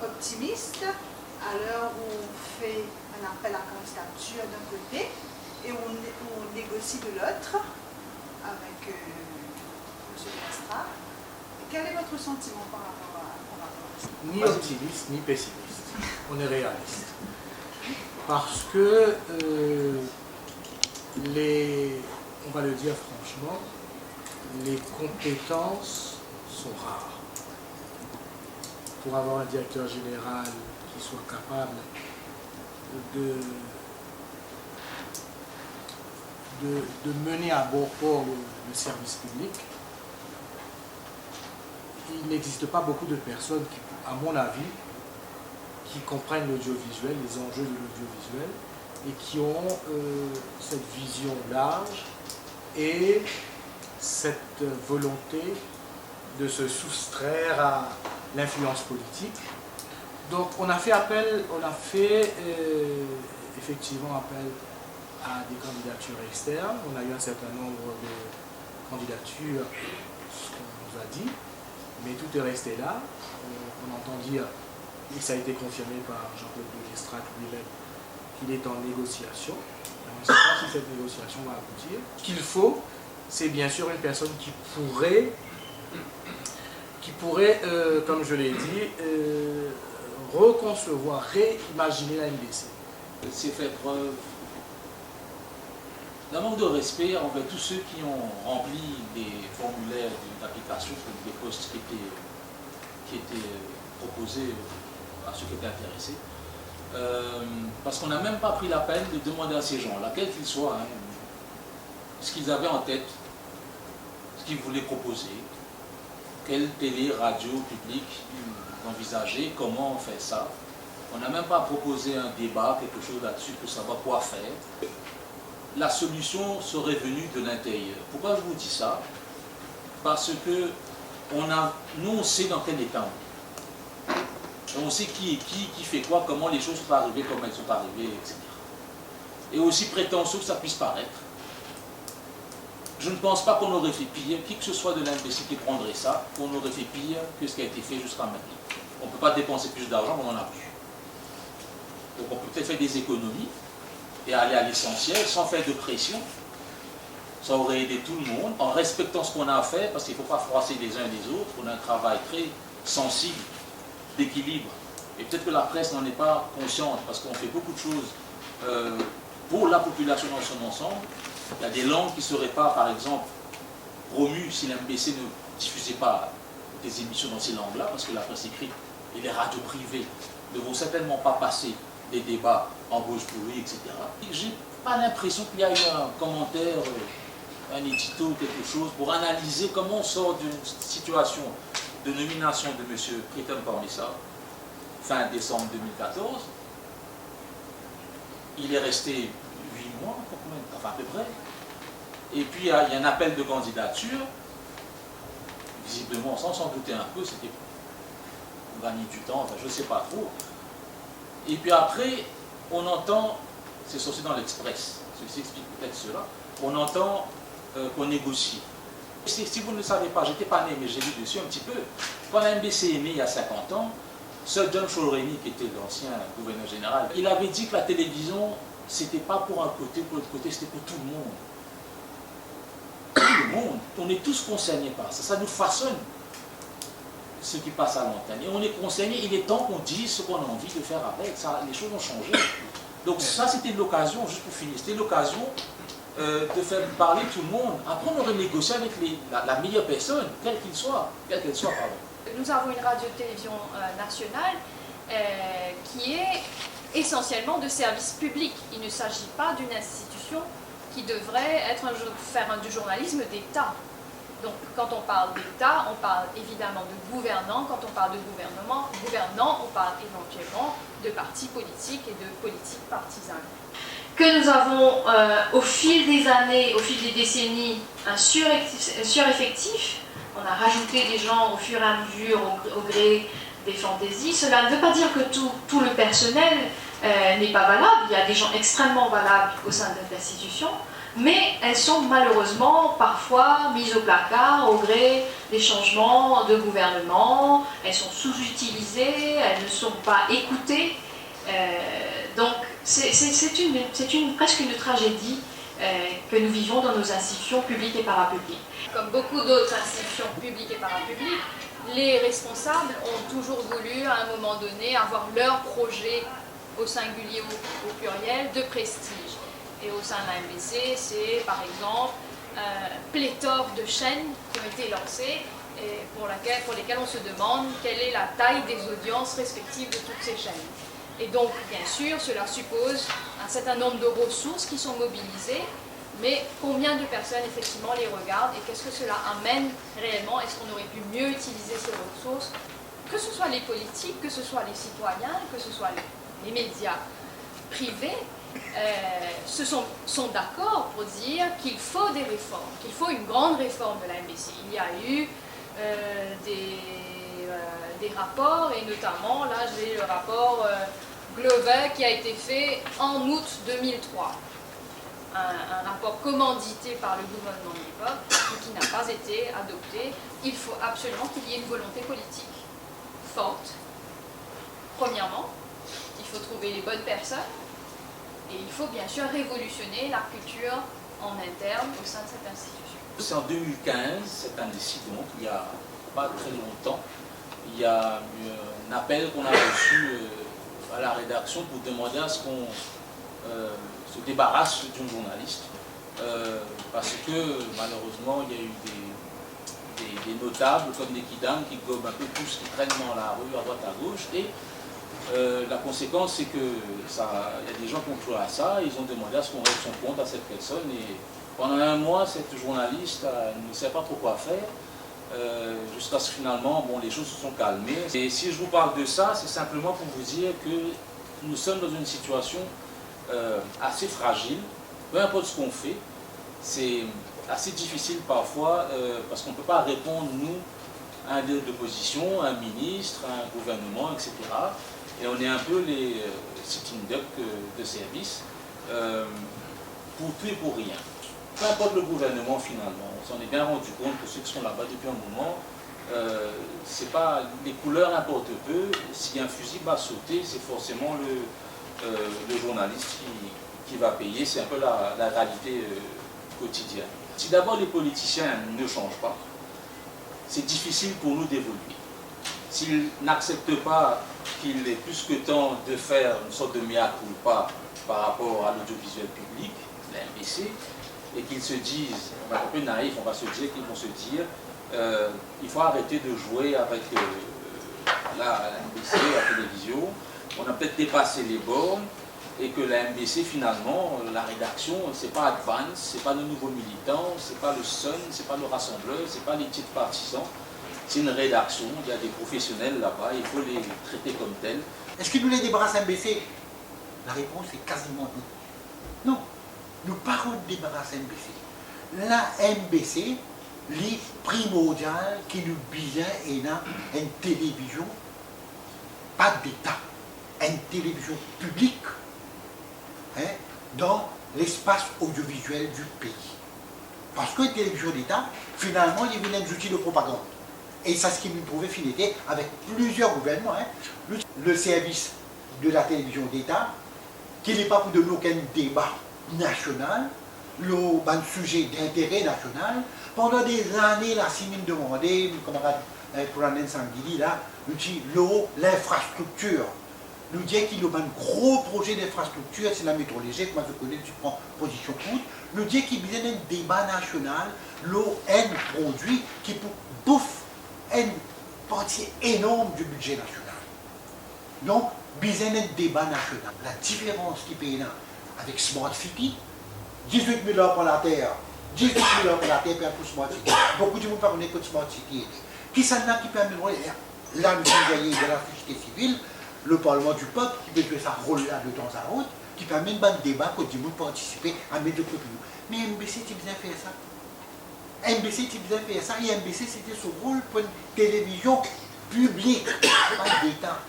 optimiste à l'heure où on fait un appel à candidature d'un côté et où on négocie de l'autre avec M. Lestra. Quel est votre sentiment par rapport à ça? Ni optimiste, ni pessimiste. On est réaliste. Parce que on va le dire franchement, les compétences sont rares. Pour avoir un directeur général qui soit capable de mener à bon port le service public, il n'existe pas beaucoup de personnes qui, à mon avis, qui comprennent l'audiovisuel, les enjeux de l'audiovisuel, et qui ont cette vision large et cette volonté de se soustraire à l'influence politique. Donc on a fait effectivement appel à des candidatures externes. On a eu un certain nombre de candidatures, ce qu'on nous a dit, mais tout est resté là. On entend dire, et ça a été confirmé par Jean-Claude Lestrade lui-même, qu'il est en négociation. On ne sait pas si cette négociation va aboutir. Ce qu'il faut, c'est bien sûr une personne qui pourrait, comme je l'ai dit, reconcevoir, réimaginer la MBC. C'est fait preuve d'un manque de respect envers tous ceux qui ont rempli des formulaires d'application, des postes qui étaient proposés à ceux qui étaient intéressés. Parce qu'on n'a même pas pris la peine de demander à ces gens-là, quels qu'ils soient, ce qu'ils avaient en tête, ce qu'ils voulaient proposer, quelle télé, radio, public ils envisageaient, comment on fait ça. On n'a même pas proposé un débat, quelque chose là-dessus pour savoir quoi faire. La solution serait venue de l'intérieur. Pourquoi je vous dis ça? Parce que nous on sait dans quel état on est. On sait qui est qui fait quoi, comment les choses sont arrivées, comment elles sont arrivées, etc. Et aussi prétentieux que ça puisse paraître, je ne pense pas qu'on aurait fait pire, qui que ce soit de l'MBC qui prendrait ça, qu'on aurait fait pire que ce qui a été fait jusqu'à maintenant. On ne peut pas dépenser plus d'argent, on en a plus. Donc on peut peut-être faire des économies et aller à l'essentiel sans faire de pression. Ça aurait aidé tout le monde en respectant ce qu'on a à faire, parce qu'il ne faut pas froisser les uns et les autres. On a un travail très sensible d'équilibre. Et peut-être que la presse n'en est pas consciente, parce qu'on fait beaucoup de choses pour la population dans son ensemble. Il y a des langues qui ne seraient pas, par exemple, promues si l'MBC ne diffusait pas des émissions dans ces langues-là, parce que la presse écrite et les radios privées ne vont certainement pas passer des débats en Bhojpuri, etc. Je n'ai pas l'impression qu'il y a eu un commentaire, un édito, quelque chose, pour analyser comment on sort d'une situation de nomination de M. Pritam Parmessa, fin décembre 2014. Il est resté 8 mois, enfin à peu près. Et puis il y a un appel de candidature, visiblement sans s'en douter un peu, c'était pour gagner du temps, enfin je ne sais pas trop. Et puis après, on entend, c'est sorti dans l'Express, ceci explique peut-être cela, on entend qu'on négocie. Si vous ne le savez pas, j'étais pas né, mais j'ai lu dessus un petit peu. Quand la MBC est née il y a 50 ans, Sir John Shoureni, qui était l'ancien gouverneur général, il avait dit que la télévision, c'était pas pour un côté, pour l'autre côté, c'était pour tout le monde. Tout le monde. On est tous concernés par ça. Ça nous façonne ce qui passe à l'antenne. Et on est concerné, il est temps qu'on dise ce qu'on a envie de faire avec. Ça, les choses ont changé. Donc ça, c'était l'occasion, juste pour finir, c'était l'occasion de faire parler tout le monde. Après, on aurait négocié avec la meilleure personne, quelle qu'elle soit, pardon. Nous avons une radio-télévision nationale qui est essentiellement de service public. Il ne s'agit pas d'une institution qui devrait faire du journalisme d'État. Donc quand on parle d'État, on parle évidemment de gouvernants. Quand on parle de gouvernants, on parle éventuellement de partis politiques et de politiques partisanes. Que nous avons au fil des années, au fil des décennies, un sureffectif. On a rajouté des gens au fur et à mesure, au gré des fantaisies. Cela ne veut pas dire que tout le personnel n'est pas valable. Il y a des gens extrêmement valables au sein de l'institution. mais elles sont malheureusement parfois mises au placard au gré des changements de gouvernement, elles sont sous-utilisées, elles ne sont pas écoutées. Donc c'est presque une tragédie que nous vivons dans nos institutions publiques et parapubliques. Comme beaucoup d'autres institutions publiques et parapubliques, les responsables ont toujours voulu à un moment donné avoir leur projet au singulier ou au pluriel de prestige. Et au sein de la MBC, c'est par exemple pléthore de chaînes qui ont été lancées et pour lesquelles on se demande quelle est la taille des audiences respectives de toutes ces chaînes. Et donc, bien sûr, cela suppose un certain nombre de ressources qui sont mobilisées, mais combien de personnes effectivement les regardent et qu'est-ce que cela amène réellement? Est-ce qu'on aurait pu mieux utiliser ces ressources? Que ce soit les politiques, que ce soit les citoyens, que ce soit les médias privés, sont d'accord pour dire qu'il faut des réformes, qu'il faut une grande réforme de la MBC. Il y a eu des rapports, et notamment, là j'ai le rapport Glover qui a été fait en août 2003. Un rapport commandité par le gouvernement de l'époque, mais qui n'a pas été adopté. Il faut absolument qu'il y ait une volonté politique forte. Premièrement, il faut trouver les bonnes personnes, et il faut bien sûr révolutionner la culture en interne au sein de cette institution. C'est en 2015, cette année-ci donc, il n'y a pas très longtemps, il y a un appel qu'on a reçu à la rédaction pour demander à ce qu'on se débarrasse d'une journaliste, parce que malheureusement il y a eu des notables comme des Kidam qui gobent un peu tout ce qui traîne dans la rue à droite à gauche, et la conséquence c'est que il y a des gens qui ont joué à ça, ils ont demandé à ce qu'on règle son compte à cette personne, et pendant un mois cette journaliste ne sait pas trop quoi faire, jusqu'à ce que finalement les choses se sont calmées. Et si je vous parle de ça, c'est simplement pour vous dire que nous sommes dans une situation assez fragile, peu importe ce qu'on fait, c'est assez difficile parfois parce qu'on ne peut pas répondre, nous, à un leader d'opposition, un ministre, un gouvernement, etc. Et on est un peu les sitting ducks de service pour tout et pour rien. Peu importe le gouvernement finalement, on s'en est bien rendu compte que ceux qui sont là-bas depuis un moment, c'est pas, les couleurs importent peu, si un fusil va sauter, c'est forcément le journaliste qui va payer, c'est un peu la réalité quotidienne. Si d'abord les politiciens ne changent pas, c'est difficile pour nous d'évoluer. S'ils n'acceptent pas qu'il est plus que temps de faire une sorte de mea culpa par rapport à l'audiovisuel public, la MBC, et qu'ils se disent, on va être un peu naïf, on va se dire qu'ils vont se dire, il faut arrêter de jouer avec la MBC, la télévision, on a peut-être dépassé les bornes, et que la MBC finalement, la rédaction, c'est pas Advance, c'est pas le nouveau militant, c'est pas le Sun, c'est pas le rassembleur, c'est pas les titres partisans, c'est une rédaction, il y a des professionnels là-bas, il faut les traiter comme tels. Est-ce que nous les débarrassons MBC? La réponse est quasiment non. Non, nous parlons de débarrasser MBC. La MBC, les primordial qui nous besoin et une télévision, pas d'État, une télévision publique, dans l'espace audiovisuel du pays. Parce que la télévision d'État, finalement, il y a un outil de propagande. Et c'est ce qui nous trouvait finité avec plusieurs gouvernements. Le service de la télévision d'État, qui n'est pas pour donner aucun débat national, le sujet d'intérêt national. Pendant des années, la CIMIN demandait, comme pour l'année Sanguili, là, l'infrastructure. Nous dit qu'il y a un gros projet d'infrastructure, c'est la métrologie, que moi je connais, je prends position contre. Nous dit qu'il y a un débat national, un produit qui bouffe une partie énorme du budget national. Donc, il y a un débat national. La différence qui paye là, avec Smart City, 18 000 € pour la terre, 18 000 € pour la terre pour Smart City. Beaucoup de gens ne parlent pas de Smart City. Qui ça qui permet de là, nous avons de la société civile, le Parlement du peuple qui peut jouer sa rôle là de temps à autre, qui permet de débat que du monde participer à mettre le peuple. Mais MBC, tu bien faire ça. MBC, tu bien faire ça. Et MBC, c'était son rôle pour une télévision publique, pas d'État.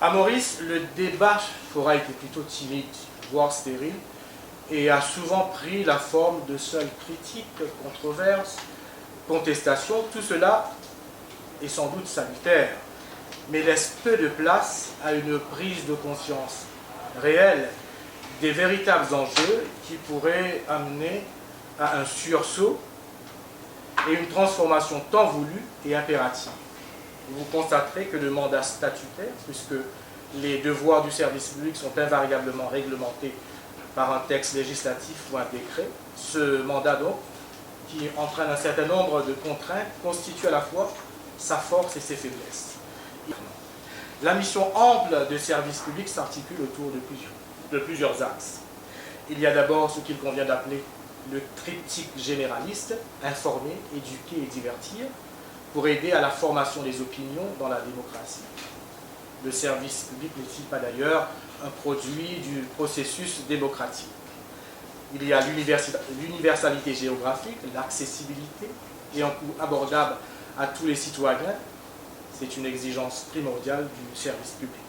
À Maurice, le débat aura été plutôt timide, voire stérile. et a souvent pris la forme de seules critiques, controverses, contestations. Tout cela est sans doute salutaire, mais laisse peu de place à une prise de conscience réelle des véritables enjeux qui pourraient amener à un sursaut et une transformation tant voulue et impérative. Vous constaterez que le mandat statutaire, puisque les devoirs du service public sont invariablement réglementés par un texte législatif ou un décret, ce mandat donc, qui entraîne un certain nombre de contraintes, constitue à la fois sa force et ses faiblesses. La mission ample de service public s'articule autour de plusieurs axes. Il y a d'abord ce qu'il convient d'appeler le triptyque généraliste, informer, éduquer et divertir, pour aider à la formation des opinions dans la démocratie. Le service public n'est-il pas d'ailleurs un produit du processus démocratique? Il y a l'universalité géographique, l'accessibilité et un coût abordable à tous les citoyens. C'est une exigence primordiale du service public.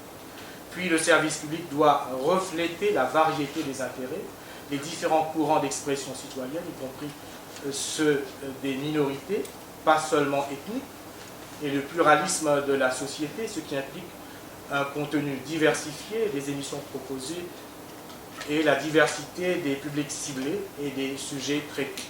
Puis le service public doit refléter la variété des intérêts, les différents courants d'expression citoyenne, y compris ceux des minorités, pas seulement ethniques, et le pluralisme de la société, ce qui implique un contenu diversifié des émissions proposées et la diversité des publics ciblés et des sujets traités.